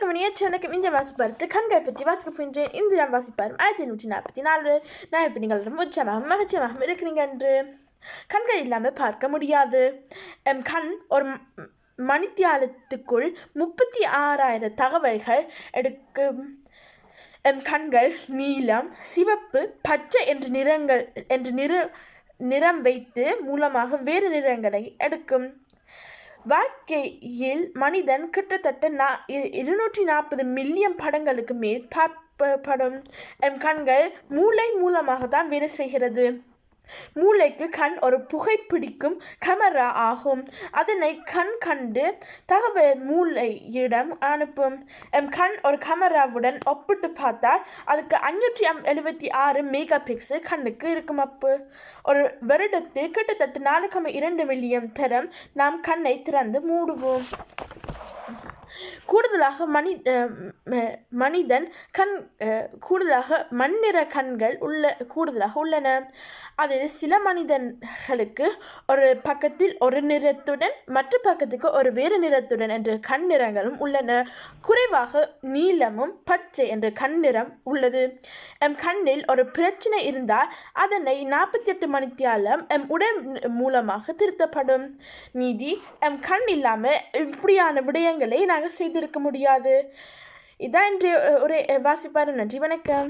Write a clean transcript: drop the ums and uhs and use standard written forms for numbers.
வணக்கம் வணக்கம் இந்த வாசிப்பாரு கண்கள் பற்றி வாசிக்க போகின்றேன். இந்த நான் வாசிப்பாரும் 1144. நான் இப்போ நீங்கள் உற்சாகமாக மகிழ்ச்சியாக இருக்கிறீங்க என்று. கண்கள் இல்லாமல் பார்க்க முடியாது. எம் கண் ஒரு மணித்தியாலத்துக்குள் 36,000 தகவல்கள் எடுக்கும். எம் கண்கள் நீலம், சிவப்பு, பச்சை என்று நிறம் வைத்து மூலமாக வேறு நிறங்களை எடுக்கும். வாழ்க்கையில் மனிதன் கிட்டத்தட்ட 240 மில்லியன் படங்களுக்கு மேல் பார்க்கப்படும். எம் கண்கள் மூளை மூலமாக தான் வேலை செய்கிறது. மூளைக்கு கண் ஒரு புகைப்பிடிக்கும் கேமரா ஆகும். அதனை கண் கண்டு தகவல் மூளையிடம் அனுப்பும். எம் கண் ஒரு கேமராவுடன் ஒப்பிட்டு பார்த்தால் அதுக்கு 576 மெகா பிக்சல் கண்ணுக்கு இருக்கும். ஒரு வருடத்தில் கிட்டத்தட்ட 4,2 மில்லியன் தரம் நாம் கண்ணை திறந்து மூடுவோம். கூடுதலாக மண்ணிற கண்கள் கூடுதலாக உள்ளன. அதில் சில மனிதர்களுக்கு ஒரு பக்கத்தில் ஒரு நிறத்துடன் மற்ற பக்கத்துக்கு ஒரு வேறு நிறத்துடன் என்ற கண் நிறங்களும் உள்ளன. குறைவாக நீலமும் பச்சை என்ற கண் நிறம் உள்ளது. எம் கண்ணில் ஒரு பிரச்சனை இருந்தால் அதனை 48 மணித்தியாலம் எம் உடல் மூலமாக திருத்தப்படும். நீதி எம் கண் இல்லாமல் இப்படியான விடயங்களை நாங்கள் செய்திருக்க முடியாது. இதான் இன்றைய ஒரு வாசிப்பாரு. நன்றி, வணக்கம்.